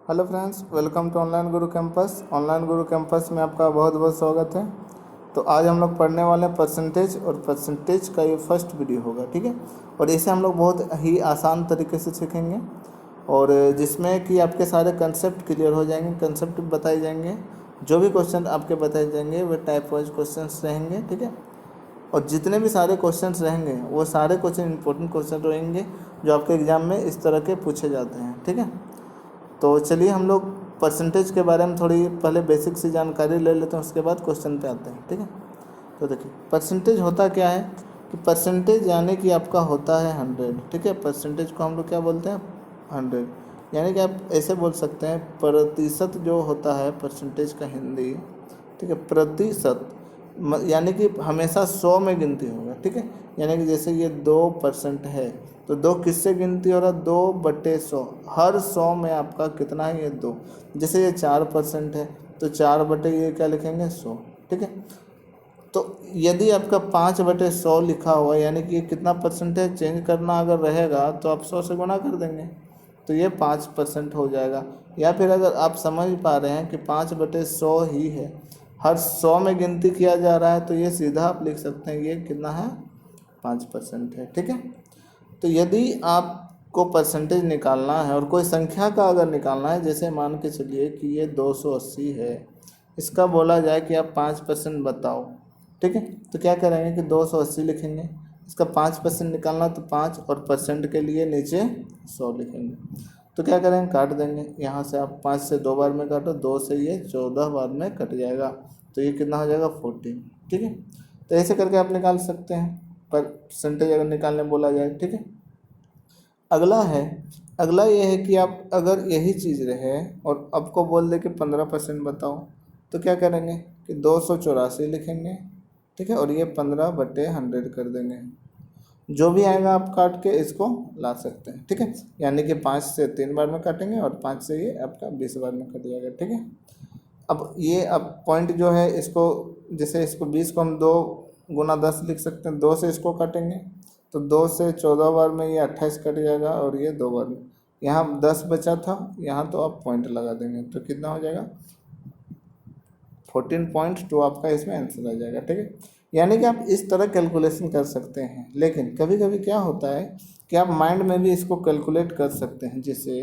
Hello friends, welcome to online Guru campus. Online Guru campus में आपका बहुत बहुत स्वागत है। तो आज हम लोग पढ़ने वाले हैं परसेंटेज, और परसेंटेज का ये फर्स्ट वीडियो होगा, ठीक है। और इसे हम लोग बहुत ही आसान तरीके से सीखेंगे, और जिसमें कि आपके सारे कंसेप्ट क्लियर हो जाएंगे, कंसेप्ट बताए जाएंगे। जो भी क्वेश्चन आपके बताए जाएंगे वे टाइप वाइज क्वेश्चन रहेंगे, ठीक है। और जितने भी सारे क्वेश्चंस रहेंगे वो सारे क्वेश्चन इंपॉर्टेंट क्वेश्चन रहेंगे जो आपके एग्ज़ाम में इस तरह के पूछे जाते हैं, ठीक है। तो चलिए हम लोग परसेंटेज के बारे में थोड़ी पहले बेसिक सी जानकारी ले लेते हैं, उसके बाद क्वेश्चन पे आते हैं, ठीक है। तो देखिए परसेंटेज होता क्या है कि परसेंटेज यानी कि आपका होता है 100, ठीक है। परसेंटेज को हम लोग क्या बोलते हैं, 100। यानी कि आप ऐसे बोल सकते हैं प्रतिशत जो होता है परसेंटेज का हिंदी, ठीक है। प्रतिशत यानी कि हमेशा 100 में गिनती होगा, ठीक है। यानी कि जैसे ये 2% है तो 2 किससे गिनती हो रहा है, 2/100। हर 100 में आपका कितना है, ये 2। जैसे ये 4% है तो 4 ये क्या लिखेंगे, 100, ठीक है। तो यदि आपका 5/100 लिखा हुआ है यानी कि ये कितना परसेंटेज चेंज करना अगर रहेगा तो आप 100 से गुना कर देंगे तो ये 5% हो जाएगा। या फिर अगर आप समझ पा रहे हैं कि 5/100 ही है, हर 100 में गिनती किया जा रहा है, तो ये सीधा आप लिख सकते हैं ये कितना है, 5% है, ठीक है। तो यदि आपको परसेंटेज निकालना है और कोई संख्या का अगर निकालना है, जैसे मान के चलिए कि ये 280 है, इसका बोला जाए कि आप 5% बताओ, ठीक है। तो क्या करेंगे कि 280 लिखेंगे, इसका 5% निकालना तो 5, और परसेंट के लिए नीचे 100 लिखेंगे। तो क्या करेंगे, काट देंगे। यहाँ से आप 5 से 2 बार में काटो, 2 से ये 14 बार में कट जाएगा, तो ये कितना हो जाएगा, 14, ठीक है। तो ऐसे करके आप निकाल सकते हैं परसेंटेज अगर निकालने बोला जाए, ठीक है। अगला ये है कि आप अगर यही चीज़ रहे और आपको बोल दे कि 15% बताओ, तो क्या करेंगे कि 284 लिखेंगे, ठीक है। और ये 15/100 कर देंगे। जो भी आएगा आप काट के इसको ला सकते हैं, ठीक है। यानी कि 5 से 3 बार में काटेंगे और 5 से ये आपका 20 बार में कट जाएगा, ठीक है। अब पॉइंट जो है इसको, जैसे इसको 20 को हम 2 × 10 लिख सकते हैं, 2 से इसको काटेंगे तो 2 से 14 बार में ये 28 कट जाएगा, और ये 2 बार में यहाँ 10 बचा था, यहाँ तो आप पॉइंट लगा देंगे तो कितना हो जाएगा, 14.2 आपका इसमें आंसर आ जाएगा, ठीक है। यानी कि आप इस तरह कैलकुलेशन कर सकते हैं। लेकिन कभी कभी क्या होता है कि आप माइंड में भी इसको कैलकुलेट कर सकते हैं। जैसे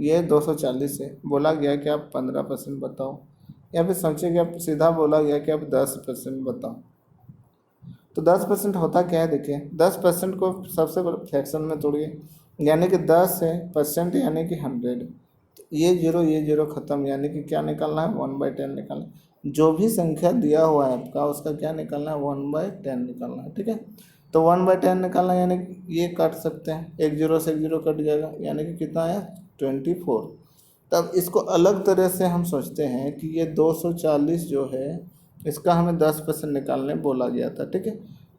ये 240 है, बोला गया कि आप 15% बताओ, या फिर सोचिए कि आप सीधा बोला गया कि आप 10% बताओ। तो 10% होता क्या है, देखिए 10% को सबसे बड़े फ्रैक्शन में तोड़िए, यानी कि 10 है परसेंट यानी कि 100। ये जीरो ख़त्म, यानी कि क्या निकालना है, 1/10 निकालना है। जो भी संख्या दिया हुआ है आपका उसका क्या निकालना है, 1/10 निकालना है, ठीक है। तो 1/10 निकालना यानी कि ये काट सकते हैं, एक जीरो से एक जीरो कट जाएगा, यानी कि कितना है, 24। तब इसको अलग तरह से हम सोचते हैं कि ये 240 जो है इसका हमें 10% निकालने बोला गया था, ठीक है।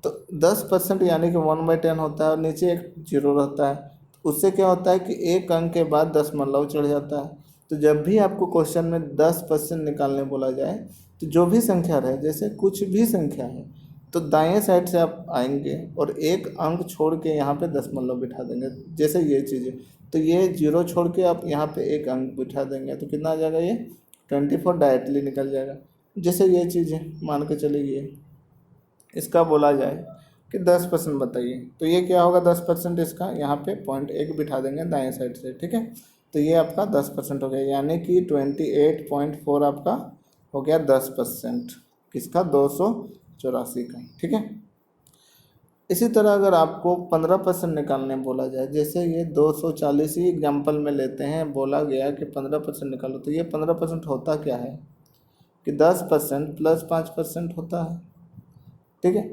तो 10% यानी कि 1/10 होता है, और नीचे एक जीरो रहता है। उससे क्या होता है कि एक अंक के बाद दशमलव चढ़ जाता है। तो जब भी आपको क्वेश्चन में 10% निकालने बोला जाए तो जो भी संख्या रहे, जैसे कुछ भी संख्या है, तो दाएं साइड से आप आएंगे और एक अंक छोड़ के यहाँ पे दशमलव बिठा देंगे, जैसे ये चीज़ें। तो ये जीरो छोड़ के आप यहाँ पे एक अंक बिठा देंगे तो कितना आ जाएगा, ये 24 डायरेक्टली निकल जाएगा। जैसे ये चीज़ है, मान के चलिए इसका बोला जाए कि 10% बताइए, तो ये क्या होगा, 10% इसका यहाँ पे 0.1 बिठा देंगे दाएं साइड से, ठीक है। तो ये आपका 10% हो गया, यानी कि 28.4 आपका हो गया 10%, किसका, 284 का, ठीक है। इसी तरह अगर आपको 15% निकालने बोला जाए, जैसे ये 240 ही एग्जाम्पल में लेते हैं, बोला गया कि 15% निकालो, तो ये 15% होता क्या है कि 10% प्लस 5% होता है, ठीक है।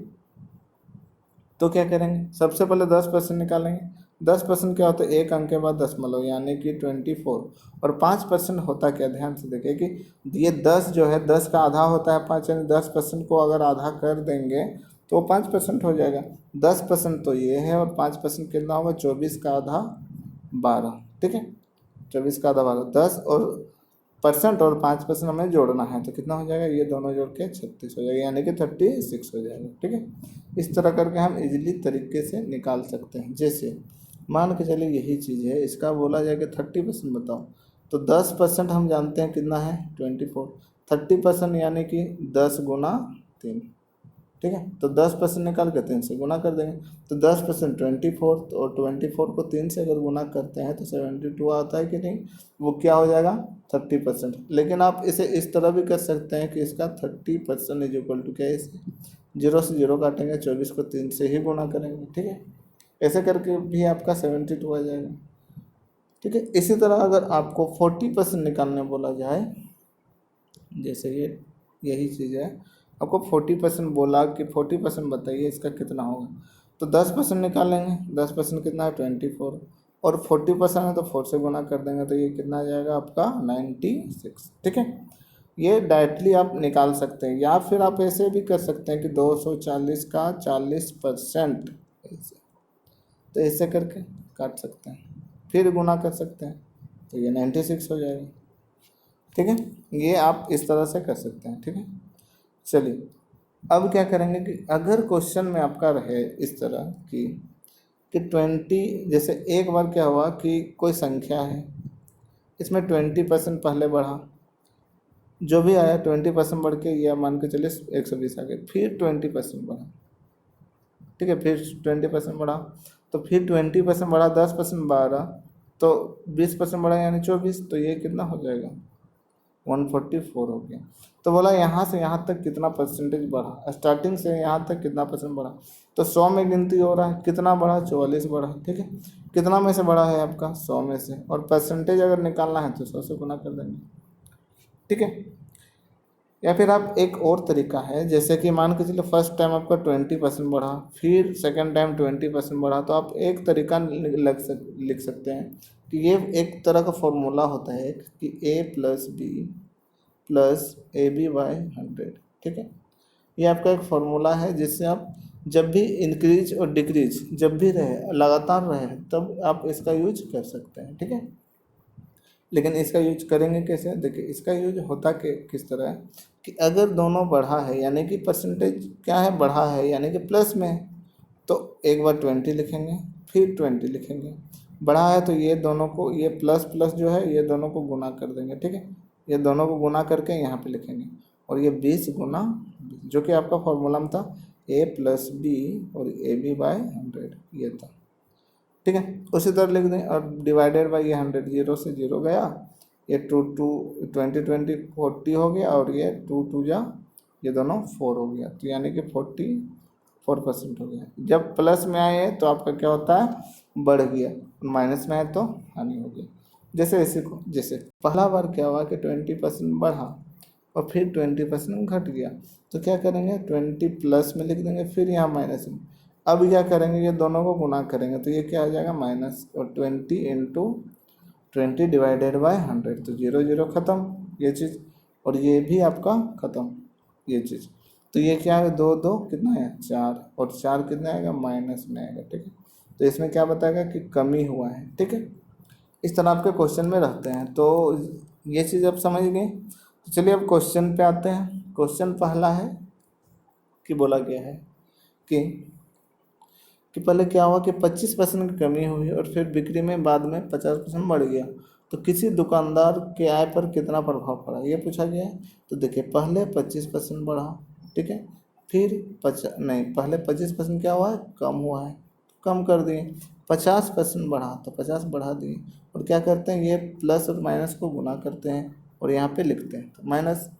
तो क्या करेंगे, सबसे पहले 10% निकालेंगे। 10% क्या होता है, एक अंक के बाद दशमलव, यानी कि 24। और 5% होता क्या, ध्यान से देखिए कि ये 10 जो है 10 का आधा होता है 5, यानी 10% को अगर आधा कर देंगे तो वो 5% हो जाएगा। 10% तो ये है, और 5% कितना होगा, 24 का आधा 12, ठीक है। 24 का आधा 12, 10 और परसेंट और 5% हमें जोड़ना है, तो कितना हो जाएगा, ये दोनों जोड़ के 36 हो जाएगा, यानी कि 36 हो जाएगा, ठीक है। इस तरह करके हम इजीली तरीके से निकाल सकते हैं। जैसे मान के चलिए यही चीज़ है, इसका बोला जाए कि 30% बताओ, तो 10% हम जानते हैं कितना है 24, 30% यानी कि 10 गुना 3, ठीक है। तो 10% निकाल के 3 से गुना कर देंगे, तो 10% 24, और 24 को 3 से अगर गुना करते हैं तो 72 आता है कि नहीं, वो क्या हो जाएगा 30%। लेकिन आप इसे इस तरह भी कर सकते हैं कि इसका 30% इज इक्वल टू क्या है, इसे 0 से 0 काटेंगे, 24 को 3 से ही गुना करेंगे, ठीक है। ऐसे करके भी आपका 72 आ जाएगा, ठीक है। इसी तरह अगर आपको 40% निकालने बोला जाए, जैसे ये यही चीज़ है, आपको 40% बोला कि 40% बताइए इसका कितना होगा, तो 10% निकालेंगे, 10% कितना है 24, और 40% है तो 4 से गुना कर देंगे, तो ये कितना आ जाएगा आपका 96, ठीक है। ये डायरेक्टली आप निकाल सकते हैं, या फिर आप ऐसे भी कर सकते हैं कि 240 का 40%, तो ऐसे करके काट सकते हैं, फिर गुना कर सकते हैं, तो ये 96 हो जाएगा, ठीक है। ये आप इस तरह से कर सकते हैं, ठीक है। चलिए अब क्या करेंगे कि अगर क्वेश्चन में आपका रहे इस तरह कि 20, जैसे एक बार क्या हुआ कि कोई संख्या है, इसमें 20% पहले बढ़ा, जो भी आया 20% बढ़ के या मान के चलिए 120 आ गए, फिर 20% बढ़ा, ठीक है, फिर 20% बढ़ा, तो फिर 20% बढ़ा, 10% 12, तो 20% बढ़ा यानी 24, तो ये कितना हो जाएगा 144 हो गया। तो बोला यहाँ से यहाँ तक कितना परसेंटेज बढ़ा, स्टार्टिंग से यहाँ तक कितना परसेंट बढ़ा, तो 100 में गिनती हो रहा है, कितना बढ़ा 44 बढ़ा, ठीक है। कितना में से बढ़ा है आपका 100 में से, और परसेंटेज अगर निकालना है तो 100 से गुना कर देंगे, ठीक है। या फिर आप एक और तरीका है, जैसे कि मान के चलिए फर्स्ट टाइम आपका 20% बढ़ा, फिर सेकंड टाइम 20% बढ़ा, तो आप एक तरीका लिख सकते हैं कि ये एक तरह का फॉर्मूला होता है कि a+b+ab/100, ठीक है। ये आपका एक फॉर्मूला है, जिससे आप जब भी इंक्रीज और डिक्रीज जब भी रहे, लगातार रहे, तब आप इसका यूज कर सकते हैं, ठीक है। लेकिन इसका यूज करेंगे कैसे, देखिए इसका यूज होता कि किस तरह है कि अगर दोनों बढ़ा है यानी कि परसेंटेज क्या है बढ़ा है यानी कि प्लस में है, तो एक बार 20 लिखेंगे, फिर 20 लिखेंगे, बढ़ा है तो ये दोनों को, ये प्लस प्लस जो है ये दोनों को गुना कर देंगे, ठीक है। ये दोनों को गुना करके यहाँ पे लिखेंगे, और ये 20 गुना 20, जो कि आपका फॉर्मूला में था a+b और ab/100 ये था, ठीक है। उसी तरह लिख दें, और डिवाइडेड बाई ये 100, 0 से 0 गया, ये 40 हो गया, और ये 2 जा ये दोनों 4 हो गया, तो यानी कि 44% हो गया। जब प्लस में आए तो आपका क्या होता है बढ़ गया, माइनस में आए तो हानि हो गया। जैसे इसी को, जैसे पहला बार क्या हुआ कि 20% बढ़ा और फिर 20% घट गया, तो क्या करेंगे 20 प्लस में लिख देंगे, फिर यहाँ माइनस में। अब क्या करेंगे, ये दोनों को गुना करेंगे, तो ये क्या आ जाएगा माइनस, और 20 डिवाइडेड बाय 100, तो 0 0 ख़त्म ये चीज़, और ये भी आपका ख़त्म ये चीज़। तो ये क्या है 2 2 कितना है 4, और 4 कितना आएगा माइनस में आएगा, ठीक है। तो इसमें क्या बताएगा कि कमी हुआ है, ठीक है। इस तरह आपके क्वेश्चन में रहते हैं, तो ये चीज़ आप समझ गए। तो चलिए अब क्वेश्चन पे आते हैं। क्वेश्चन पहला है कि बोला गया है कि पहले क्या हुआ कि 25% की कमी हुई और फिर बिक्री में बाद में 50% बढ़ गया, तो किसी दुकानदार के आय पर कितना प्रभाव पड़ा, ये पूछा गया है। तो देखिए पहले 25% बढ़ा, ठीक है, फिर पहले 25% क्या हुआ है कम हुआ है, कम कर दिए, 50% बढ़ा तो 50 बढ़ा दिए, और क्या करते हैं ये प्लस और माइनस को गुना करते हैं और यहाँ पे लिखते हैं, तो माइनस।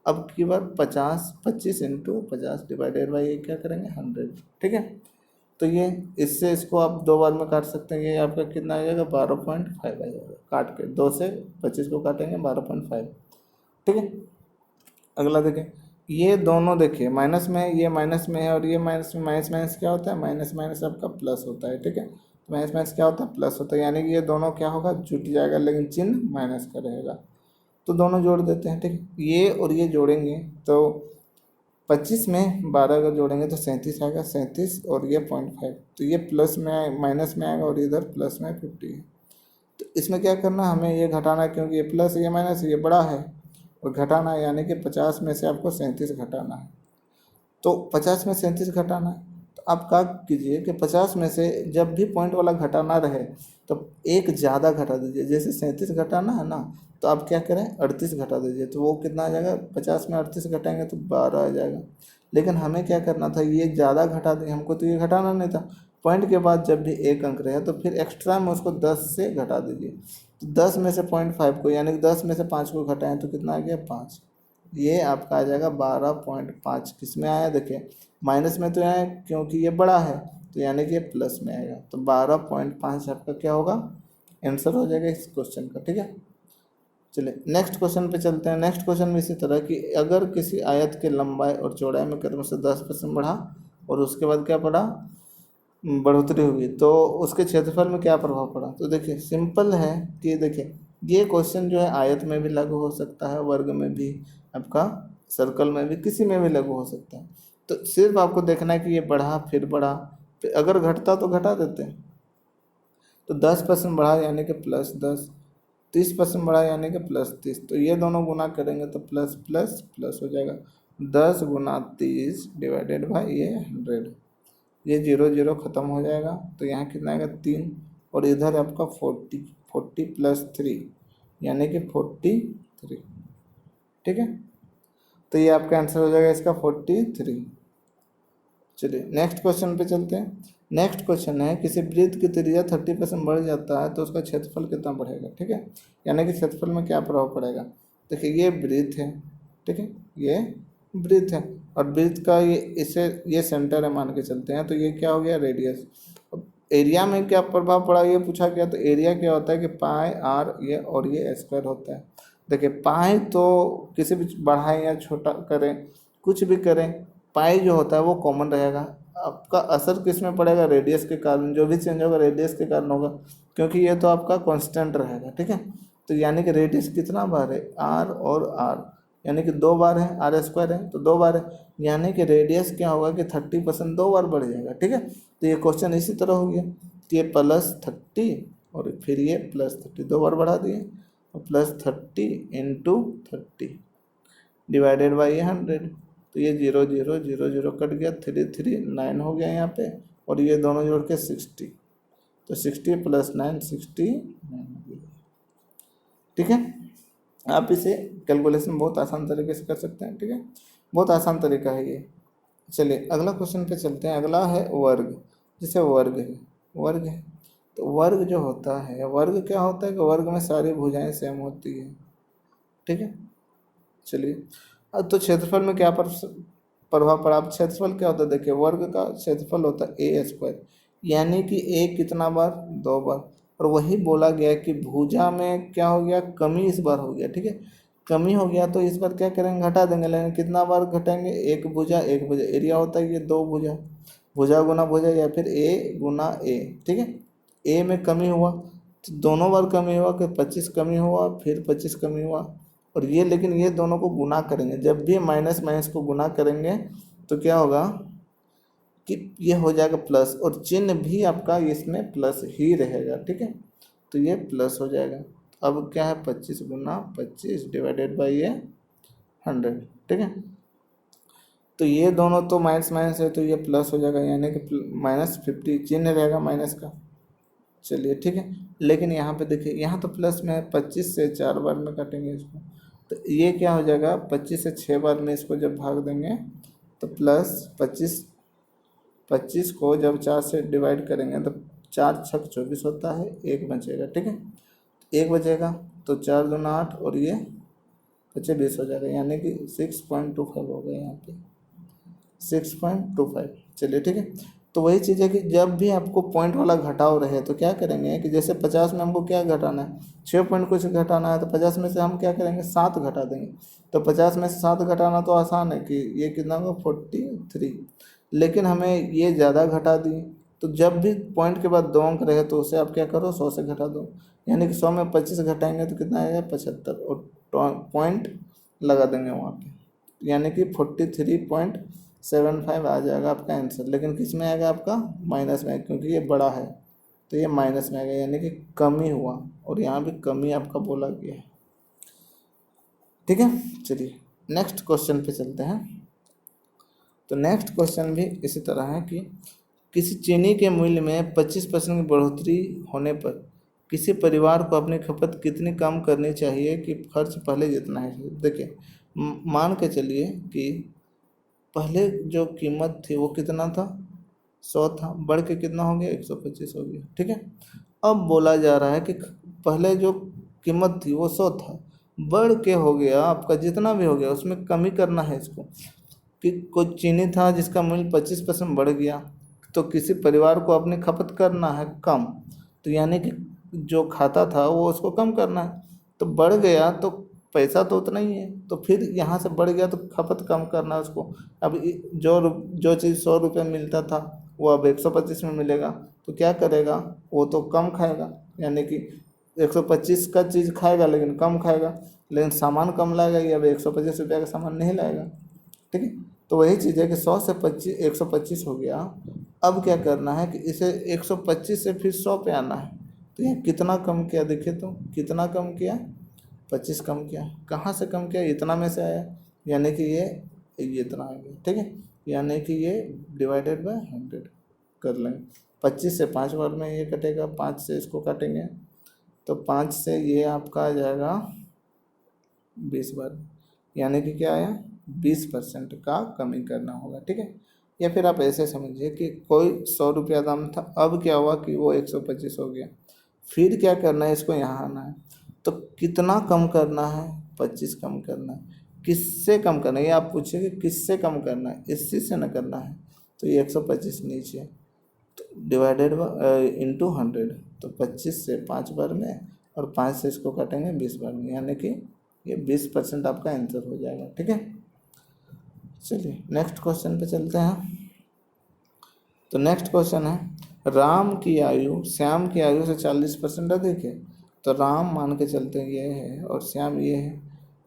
अब की बार 25 इंटू 50 डिवाइडेड बाई ये क्या करेंगे 100, ठीक है। तो ये इससे इसको आप 2 बार में काट सकते हैं, ये आपका कितना आ जाएगा 12.5 आ जाएगा, काट के 2 से 25 को काटेंगे 12.5, ठीक है। अगला देखें, ये दोनों देखिए माइनस में है, ये माइनस में है, और ये माइनस में, माइनस माइनस क्या होता है माइनस माइनस आपका प्लस होता है, ठीक है। तो माइनस माइनस क्या होता है प्लस होता है, यानी कि ये दोनों क्या होगा जुट जाएगा, लेकिन चिन्ह माइनस का रहेगा, तो दोनों जोड़ देते हैं, ठीक है। ये और ये जोड़ेंगे तो 25 में 12 अगर जोड़ेंगे तो 37 आएगा, 37 और ये 0.5, तो ये प्लस में माइनस में आएगा और इधर प्लस में 50 है। तो इसमें क्या करना हमें ये घटाना है, क्योंकि ये प्लस ये माइनस ये बड़ा है, और घटाना है, यानी कि 50 में से आपको 37 घटाना है। तो 50 में 37 घटाना है, तो आप क्या कीजिए कि 50 में से जब भी पॉइंट वाला घटाना रहे तो एक ज़्यादा घटा दीजिए। जैसे 37 घटाना है ना, तो आप क्या करें 38 घटा दीजिए, तो वो कितना आ जाएगा, 50 में 38 घटाएंगे तो 12 आ जाएगा। लेकिन हमें क्या करना था, ये ज़्यादा घटा दें, हमको तो ये घटाना नहीं था। पॉइंट के बाद जब भी एक अंक रहे तो फिर एक्स्ट्रा में उसको 10 से घटा दीजिए। तो 10 में से 0.5 को यानी कि 10 में से 5 को घटाएं तो कितना आ गया 5। ये आपका आ जाएगा 12.5। किस में आया देखिए, माइनस में तो आया क्योंकि ये बड़ा है, तो यानी कि ये प्लस में आएगा। तो 12.5 आपका क्या होगा, आंसर हो जाएगा इस क्वेश्चन का। ठीक है, चलिए नेक्स्ट क्वेश्चन पे चलते हैं। नेक्स्ट क्वेश्चन में इसी तरह कि अगर किसी आयत के लंबाई और चौड़ाई में क्रम से 10% बढ़ा और उसके बाद क्या पड़ा, बढ़ोतरी हुई, तो उसके क्षेत्रफल में क्या प्रभाव पड़ा। तो देखिए सिंपल है कि देखिए ये क्वेश्चन जो है आयत में भी लागू हो सकता है, वर्ग में भी, आपका सर्कल में भी, किसी में भी लागू हो सकता है। तो सिर्फ आपको देखना है कि ये बढ़ा फिर बढ़ा, फिर अगर घटता तो घटा देते हैं। तो 10% बढ़ा यानी कि +10, 30% बढ़ा यानी कि +30, तो ये दोनों गुना करेंगे तो प्लस प्लस प्लस हो जाएगा। 10 गुना 30 डिवाइडेड बाई ये 100, ये 0 0 ख़त्म हो जाएगा, तो यहाँ कितना आएगा 3, और इधर आपका 40, 40 + 3 यानी कि 43। ठीक है, तो ये आपका आंसर हो जाएगा इसका 43। चलिए नेक्स्ट क्वेश्चन पे चलते हैं। नेक्स्ट क्वेश्चन है किसी वृत्त की त्रिज्या 30% बढ़ जाता है तो उसका क्षेत्रफल कितना बढ़ेगा। ठीक है, यानी कि क्षेत्रफल में क्या प्रभाव पड़ेगा। देखिए ये वृत्त है, ठीक है, ये वृत्त है, और वृत्त का ये सेंटर है मान के चलते हैं, तो ये क्या हो गया रेडियस। अब एरिया में क्या प्रभाव पड़ा ये पूछा गया, तो एरिया क्या होता है कि पाई आर ये और ये स्क्वायर होता है। देखिए पाई तो किसी भी बढ़ाएं या छोटा करें, कुछ भी करें, पाई जो होता है वो कॉमन रहेगा। आपका असर किस में पड़ेगा, रेडियस के कारण, जो भी चेंज होगा रेडियस के कारण होगा, क्योंकि ये तो आपका कांस्टेंट रहेगा। ठीक है, तो यानी कि रेडियस कितना बार है, आर और आर, यानी कि 2 बार है, आर स्क्वायर है तो 2 बार है, यानी कि रेडियस क्या होगा कि 30% 2 बार बढ़ जाएगा। ठीक है, तो ये क्वेश्चन इसी तरह हो गया कि ये +30 और फिर ये +30 2 बार बढ़ा दिए, और +30 × 30 डिवाइडेड बाई 100, तो ये 0 0 0 0 कट गया, 3 3 9 हो गया यहाँ पे, और ये दोनों जोड़ के 60, तो 60 + 9 69। ठीक है, आप इसे कैलकुलेशन बहुत आसान तरीके से कर सकते हैं। ठीक है, बहुत आसान तरीका है ये। चलिए अगला क्वेश्चन पे चलते हैं। अगला है वर्ग। जैसे वर्ग है, वर्ग है, तो वर्ग जो होता है, वर्ग क्या होता है कि वर्ग में सारी भुजाएं सेम होती है। ठीक है, चलिए अब तो क्षेत्रफल में क्या प्रभाव पड़ा। अब क्षेत्रफल क्या होता है, देखिए वर्ग का क्षेत्रफल होता है a², यानी कि a कितना बार, 2 बार, और वही बोला गया कि भुजा में क्या हो गया, कमी इस बार हो गया। ठीक है, कमी हो गया तो इस बार क्या करेंगे, घटा देंगे, लेकिन कितना बार घटाएंगे, एक भुजा एक भुजा, एरिया होता है ये 2 भुजा, भुजा गुना भुजा या फिर a गुना a। ठीक है, a में कमी हुआ तो दोनों बार कमी हुआ कि 25 कमी हुआ फिर 25 कमी हुआ, और ये लेकिन ये दोनों को गुना करेंगे, जब भी माइनस माइनस को गुना करेंगे तो क्या होगा कि ये हो जाएगा प्लस, और चिन्ह भी आपका इसमें प्लस ही रहेगा। ठीक है, तो ये प्लस हो जाएगा। अब क्या है 25 गुना 25 डिवाइडेड बाई ये 100। ठीक है, तो ये दोनों तो माइनस माइनस है तो ये प्लस हो जाएगा, यानी कि -50 चिन्ह रहेगा माइनस का। चलिए ठीक है, लेकिन यहाँ पे देखिए यहाँ तो प्लस में है, 25 से 4 बार में काटेंगे इसको, तो ये क्या हो जाएगा 25 से 6 बार में इसको जब भाग देंगे तो +25 को जब 4 से डिवाइड करेंगे तो 4 × 6 = 24 होता है, 1 बचेगा। ठीक है, 1 बचेगा तो 4 दूना 8 और ये 25 20 हो जाएगा, यानी कि 6.25 हो गया यहाँ पे 6.25। चलिए ठीक है, तो वही चीज़ है कि जब भी आपको पॉइंट वाला घटाव रहे तो क्या करेंगे कि जैसे 50 में हमको क्या घटाना है, 6 पॉइंट कुछ घटाना है, तो 50 में से हम क्या करेंगे 7 घटा देंगे। तो 50 में से 7 घटाना तो आसान है कि ये कितना होगा 43, लेकिन हमें ये ज़्यादा घटा दिए, तो जब भी पॉइंट के बाद 2 अंक रहे तो उसे आप क्या करो 100 से घटा दो, यानी कि 100 में 25 घटाएंगे तो कितना आएगा 75, और पॉइंट लगा देंगे वहाँ पे, यानी कि 43.75 आ जाएगा आपका आंसर। लेकिन किस में आएगा आपका माइनस में, क्योंकि ये बड़ा है तो ये माइनस में आएगा, यानी कि कमी हुआ, और यहाँ भी कमी आपका बोला गया है। ठीक है, चलिए नेक्स्ट क्वेश्चन पे चलते हैं। तो नेक्स्ट क्वेश्चन भी इसी तरह है कि किसी चीनी के मूल्य में 25% की बढ़ोतरी होने पर किसी परिवार को अपनी खपत कितनी कम करनी चाहिए कि खर्च पहले जितना है। देखिए मान के चलिए कि पहले जो कीमत थी वो कितना था, 100 था, बढ़ के कितना हो गया, 125 हो गया। ठीक है, अब बोला जा रहा है कि पहले जो कीमत थी वो 100 था, बढ़ के हो गया आपका जितना भी हो गया उसमें कमी करना है इसको। कि कुछ चीनी था जिसका मूल्य 25% बढ़ गया, तो किसी परिवार को अपनी खपत करना है कम, तो यानी कि जो खाता था वो उसको कम करना है। तो बढ़ गया तो पैसा तो उतना ही है, तो फिर यहाँ से बढ़ गया तो खपत कम करना है उसको। अब जो चीज़ 100 रुपये मिलता था वो अब 125 में मिलेगा, तो क्या करेगा, वो तो कम खाएगा, यानी कि 125 का चीज़ खाएगा लेकिन कम खाएगा, लेकिन सामान कम लाएगा, ये अब 125 रुपये का सामान नहीं लाएगा। ठीक है, तो वही चीज़ है कि 100 से 125 हो गया। अब क्या करना है कि इसे 125 से फिर 100 पे आना है। तो ये कितना कम किया, देखिए तो कितना कम किया, 25 कम किया। कहाँ से कम किया, इतना में से आया, यानी कि ये इतना आ गया। ठीक है, यानी कि ये डिवाइडेड बाय 100 कर लेंगे। 25 से 5 बार में ये कटेगा, 5 से इसको काटेंगे तो 5 से ये आपका आ जाएगा 20 बार, यानी कि क्या आया, 20% का कमी करना होगा। ठीक है, या फिर आप ऐसे समझिए कि कोई 100 रुपया दाम था, अब क्या हुआ कि वो 125 हो गया, फिर क्या करना है, इसको यहाँ आना है, तो कितना कम करना है, 25 कम करना है। किससे कम करना है, ये आप पूछिए कि किससे कम करना है, इसी से न करना है, तो ये 125 नीचे, तो डिवाइडेड इंटू 100, तो 25 से 5 बार में और 5 से इसको काटेंगे 20 बार में, यानी कि ये 20% आपका आंसर हो जाएगा। ठीक है, चलिए नेक्स्ट क्वेश्चन पे चलते हैं। तो नेक्स्ट क्वेश्चन है, राम की आयु श्याम की आयु से 40% अधिक है। तो राम मान के चलते हैं ये है और श्याम ये है,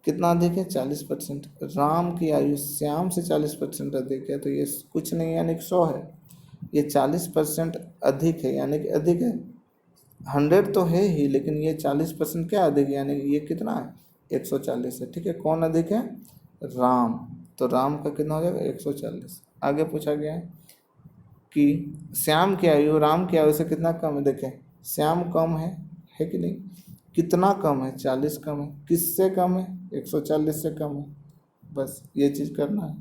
कितना अधिक है, 40%। राम की आयु श्याम से 40% अधिक है, तो ये कुछ नहीं यानी कि 100 है। ये 40% अधिक है, यानी कि अधिक है, 100 तो है ही, लेकिन ये 40% क्या अधिक है, यानी कि ये कितना है, 140 है। ठीक है, कौन अधिक है, राम, तो राम का कितना हो जाएगा, 140। आगे पूछा गया है कि श्याम की आयु राम की आयु से कितना कम है। देखें श्याम कम है कि नहीं, कितना कम है, 40 कम है, किससे कम है, 140 से कम है, बस ये चीज़ करना है।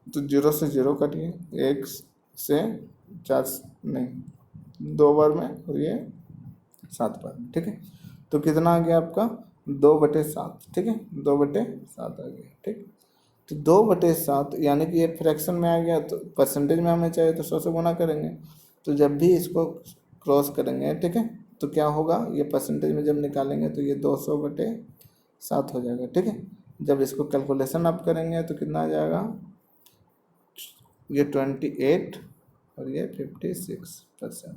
तो 0 से 0 काटिए, 1 से 4 नहीं 2 बार में और ये 7 बार में। ठीक है, तो कितना आ गया आपका, 2/7। ठीक है, 2/7 आ गया। ठीक, तो 2/7 यानी कि ये फ्रैक्शन में आ गया, तो परसेंटेज में हमें चाहिए तो 100 से गुना करेंगे। तो जब भी इसको क्रॉस करेंगे, ठीक है, तो क्या होगा, ये परसेंटेज में जब निकालेंगे तो ये 200/7 हो जाएगा। ठीक है, जब इसको कैलकुलेशन आप करेंगे तो कितना आ जाएगा, ये 28 और ये 56%।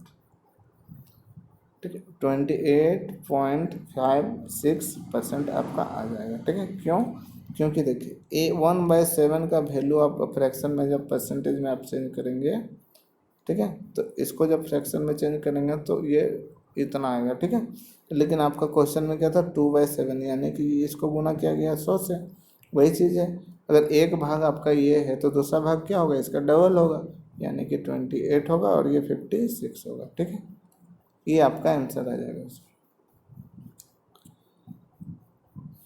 ठीक है, 28.56% आपका आ जाएगा। ठीक है, क्यों, क्योंकि देखिए 1/7 का वैल्यू आप फ्रैक्शन में जब परसेंटेज में आप चेंज करेंगे, ठीक है, तो इसको जब फ्रैक्शन में चेंज करेंगे तो ये इतना आएगा। ठीक है, लेकिन आपका क्वेश्चन में क्या था, 2/7, यानी कि इसको गुना किया गया 100 से। वही चीज़ है, अगर एक भाग आपका ये है तो दूसरा भाग क्या होगा, इसका डबल होगा, यानी कि 28 होगा और ये 56 होगा। ठीक है, ये आपका आंसर आ जाएगा उसमें।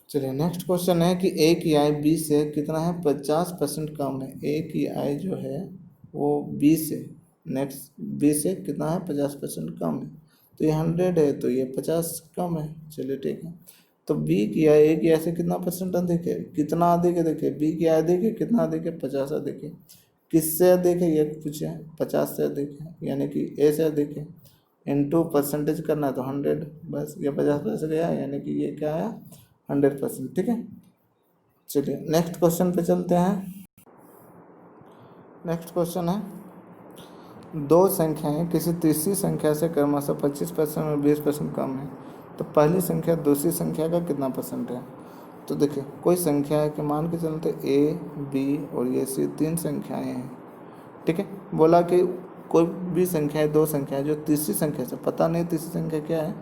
चलिए नेक्स्ट क्वेश्चन है कि ए की आय बी से कितना है, 50% कम है। ए की आय जो है वो बी से, नेक्स्ट बी से कितना है, 50% कम है, तो ये 100 है तो ये 50 कम है। चलिए ठीक है, तो बी की आय ए की आय से कितना परसेंट अधिक है, कितना अधिक है, देखिए बी की आय अधिक है, कितना अधिक है, 50 अधिक है। किससे अधिक है, ये पूछे, 50 से अधिक है, यानी कि ए से अधिक है, इनटू परसेंटेज करना है तो 100, बस ये 50% गया, यानी कि ये क्या है, 100%। ठीक है, चलिए नेक्स्ट क्वेश्चन पे चलते हैं। नेक्स्ट क्वेश्चन है, दो संख्याएं किसी तीसरी संख्या से क्रमशः 25% और 20% कम है, तो पहली संख्या दूसरी संख्या का कितना परसेंट है। तो देखिए कोई संख्या है कि मान के चलते ए बी और ये सी 3 संख्याएं हैं। ठीक है, बोला कि कोई भी संख्या है, दो संख्या है जो तीसरी संख्या से, पता नहीं तीसरी संख्या क्या है,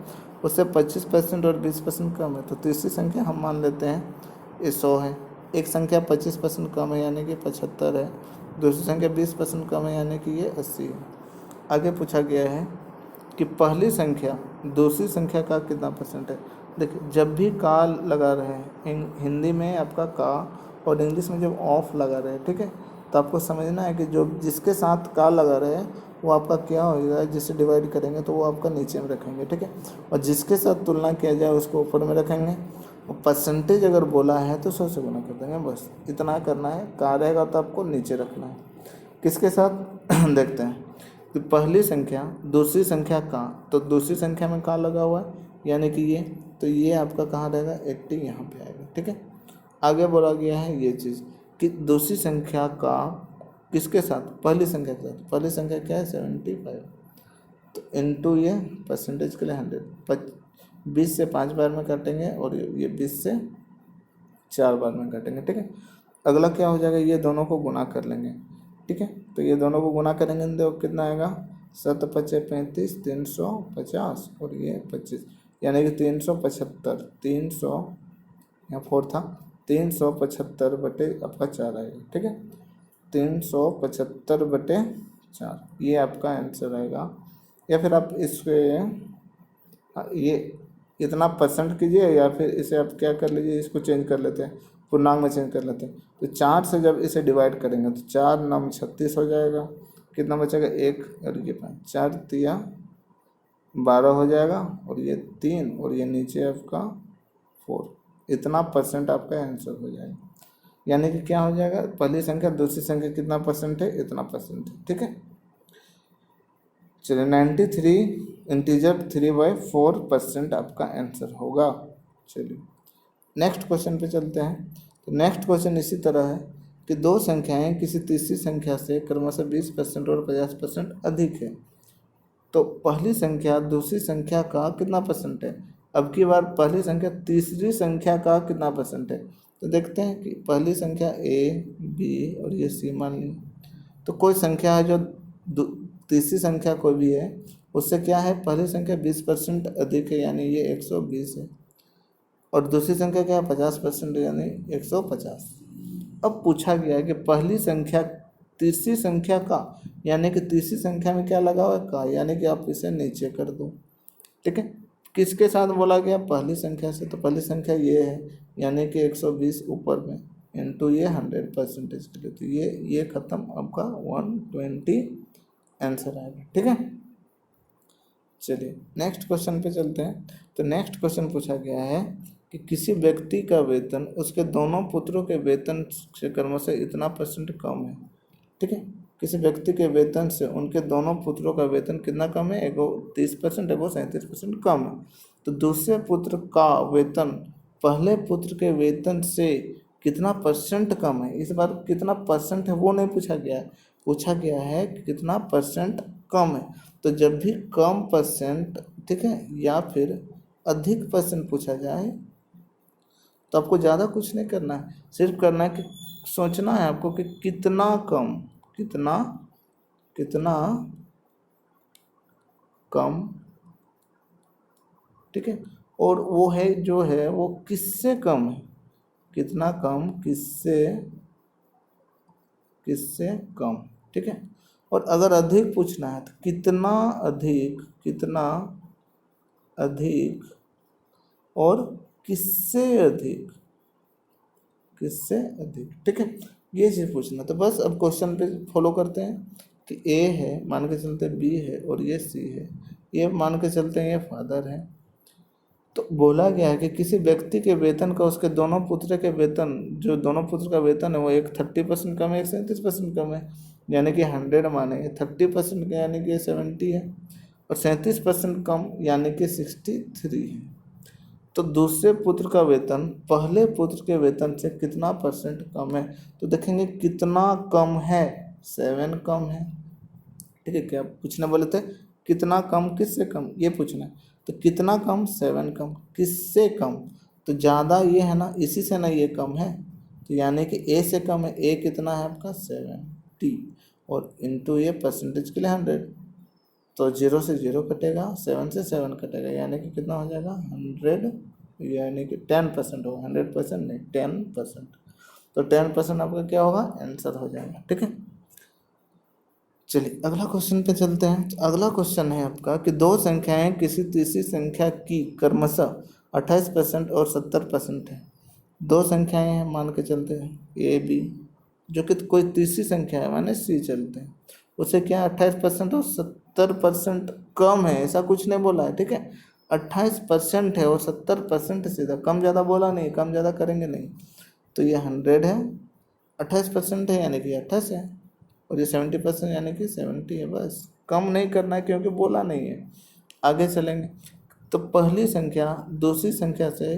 उससे 25% और 20% कम है, तो तीसरी संख्या हम मान लेते हैं ये 100 है। एक संख्या 25% कम है यानी कि 75 है, दूसरी संख्या 20% कम है यानी कि ये 80 है। आगे पूछा गया है कि पहली संख्या दूसरी संख्या का कितना परसेंट है। देखिए जब भी का लगा रहे हैं, हिंदी में आपका का और इंग्लिश में जब ऑफ लगा रहे हैं, ठीक है, तो आपको समझना है कि जो जिसके साथ का लगा रहे हैं वो आपका क्या होगा, जिससे डिवाइड करेंगे तो वो आपका नीचे में रखेंगे, ठीक है, और जिसके साथ तुलना किया जाए उसको ऊपर में रखेंगे। और परसेंटेज अगर बोला है तो 100 से गुना कर देंगे, बस इतना करना है। का रहेगा तो आपको नीचे रखना है। किसके साथ देखते हैं, तो पहली संख्या दूसरी संख्या का, तो दूसरी संख्या में का लगा हुआ है यानी कि ये, तो ये आपका कहाँ रहेगा, 80 यहाँ पे आएगा, ठीक है। आगे बोला गया है ये चीज़ कि दूसरी संख्या का किसके साथ, पहली संख्या के साथ। पहली संख्या क्या है, 75, तो इनटू ये परसेंटेज के लिए 100, 20 से 5 बार में काटेंगे और ये 20 से 4 बार में काटेंगे, ठीक है। अगला क्या हो जाएगा, ये दोनों को गुना कर लेंगे, ठीक है, तो ये दोनों को गुना करेंगे तो कितना आएगा, 7 5 35, 350 और ये 25 यानी कि 375, 300 यहाँ 4 था, 375 बटे आपका 4 आएगा, ठीक है, 375 बटे 4 ये आपका आंसर आएगा। या फिर आप इसके ये इतना परसेंट कीजिए, या फिर इसे आप क्या कर लीजिए, इसको चेंज कर लेते हैं, पूर्णांक में चेंज कर लेते हैं। तो 4 से जब इसे डिवाइड करेंगे तो 4 9 36 हो जाएगा, कितना बचेगा 1 और ये 5, 4 तिया 12 हो जाएगा और ये 3 और ये नीचे आपका 4, इतना परसेंट आपका आंसर हो जाएगा। यानी कि क्या हो जाएगा, पहली संख्या दूसरी संख्या कितना परसेंट है, इतना परसेंट है, ठीक है। चलिए 93 इंटीजर 3/4% आपका आंसर होगा। चलिए नेक्स्ट क्वेश्चन पे चलते हैं। तो नेक्स्ट क्वेश्चन इसी तरह है कि दो संख्याएं किसी तीसरी संख्या से क्रमशः 20% और 50% अधिक है, तो पहली संख्या दूसरी संख्या का कितना परसेंट है। अब की बार पहली संख्या तीसरी संख्या का कितना परसेंट है, तो देखते हैं कि पहली संख्या ए बी और ये सी मान ली, तो कोई संख्या है जो तीसरी संख्या कोई भी है उससे क्या है, पहली संख्या 20% अधिक है यानी ये 120 है, और दूसरी संख्या क्या है 50% यानी 150। अब पूछा गया है कि पहली संख्या तीसरी संख्या का, यानी कि तीसरी संख्या में क्या लगा हुआ है का, यानी कि आप इसे नीचे कर दो, ठीक है। किसके साथ बोला गया, पहली संख्या से, तो पहली संख्या ये है यानी कि 120 ऊपर में इनटू ये 100% के लिए, तो ये खत्म, आपका 120 आंसर आएगा, ठीक है। चलिए नेक्स्ट क्वेश्चन पे चलते हैं। तो नेक्स्ट क्वेश्चन पूछा गया है कि किसी व्यक्ति का वेतन उसके दोनों पुत्रों के वेतन से क्रमशः इतना परसेंट कम है, ठीक है। किसी व्यक्ति के वेतन से उनके दोनों पुत्रों का वेतन कितना कम है, एगो 30%, एगो 37% कम है। तो दूसरे पुत्र का वेतन पहले पुत्र के वेतन से कितना परसेंट कम है। इस बार कितना परसेंट है वो नहीं पूछा गया है, पूछा गया है कि कितना परसेंट कम है। तो जब भी कम परसेंट, ठीक है, या फिर अधिक परसेंट पूछा जाए तो आपको ज़्यादा कुछ नहीं करना है, सिर्फ करना है कि सोचना है आपको कि कितना कम, कितना कितना कम, ठीक है, और वो है जो है वो किससे कम है, कितना कम किससे किससे कम, ठीक है। और अगर अधिक पूछना है तो कितना अधिक, कितना अधिक और किससे अधिक, किससे अधिक, ठीक है, ये चीज़ पूछना। तो बस अब क्वेश्चन पे फॉलो करते हैं कि ए है, मान के चलते बी है और ये सी है, ये मान के चलते हैं ये फादर है। तो बोला गया है कि किसी व्यक्ति के वेतन का उसके दोनों पुत्र के वेतन, जो दोनों पुत्र का वेतन है वो एक 30% कम है, एक 37% कम है, यानी कि 100 माने 30% यानी कि 70 है, और 37% कम यानी कि 63 है। तो दूसरे पुत्र का वेतन पहले पुत्र के वेतन से कितना परसेंट कम है, तो देखेंगे कितना कम है, 7 कम है, ठीक है। क्या पूछना बोले थे, कितना कम किससे कम, ये पूछना है। तो कितना कम, 7 कम, किससे कम, तो ज़्यादा ये है ना, इसी से ना ये कम है, तो यानी कि ए से कम है। ए कितना है आपका 70, और इनटू ये परसेंटेज के लिए 100, तो 0 से 0 कटेगा, 7 से 7 कटेगा, यानी कि कितना हो जाएगा 100, यानी कि 10% होगा, 100% नहीं 10%। तो 10% आपका क्या होगा, आंसर हो जाएगा। ठीक है, चलिए अगला क्वेश्चन पे चलते हैं। तो अगला क्वेश्चन है आपका कि दो संख्याएं किसी तीसरी संख्या की क्रमशः 28% और 70% है। दो संख्याएं हैं, मान के चलते हैं ए बी, जो कि कोई तीसरी संख्या है माने सी चलते हैं, उसे क्या 28% और 70% कम है, ऐसा कुछ नहीं बोला है। ठीक है, 28% है और 70% सीधा, कम ज़्यादा बोला नहीं, कम ज़्यादा करेंगे नहीं। तो ये 100 है, 28% है यानी कि 28 है, और ये 70% यानी कि 70 है। बस कम नहीं करना है क्योंकि बोला नहीं है। आगे चलेंगे तो पहली संख्या दूसरी संख्या से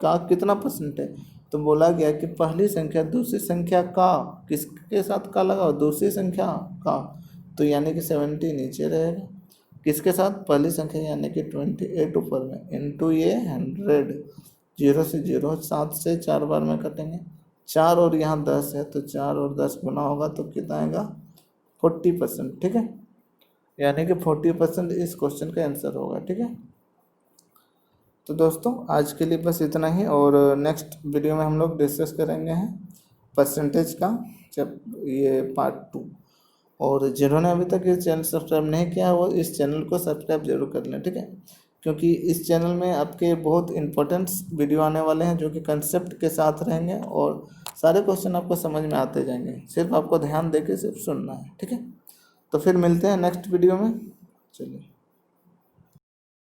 का कितना परसेंट है, तो बोला गया कि पहली संख्या दूसरी संख्या का, किसके साथ का लगाओ, दूसरी संख्या का, तो यानी कि 70 नीचे रहेगा, किसके साथ, पहली संख्या यानी कि 28 ऊपर में, इंटू ये 100, 0 से 0, 7 से 4 बार में कटेंगे, 4 और यहाँ 10 है तो 4 और 10 गुना होगा तो कितना आएगा, 40%। ठीक है, यानी कि 40% इस क्वेश्चन का आंसर होगा। ठीक है, तो दोस्तों आज के लिए बस इतना ही, और नेक्स्ट वीडियो में हम लोग डिस्कस करेंगे हैं परसेंटेज का, जब ये पार्ट 2। और जिन्होंने अभी तक ये चैनल सब्सक्राइब नहीं किया वो इस चैनल को सब्सक्राइब जरूर कर लें। ठीक है, क्योंकि इस चैनल में आपके बहुत इंपॉर्टेंट वीडियो आने वाले हैं जो कि कंसेप्ट के साथ रहेंगे, और सारे क्वेश्चन आपको समझ में आते जाएंगे, सिर्फ आपको ध्यान दे के सिर्फ सुनना है। ठीक है, तो फिर मिलते हैं नेक्स्ट वीडियो में। चलिए।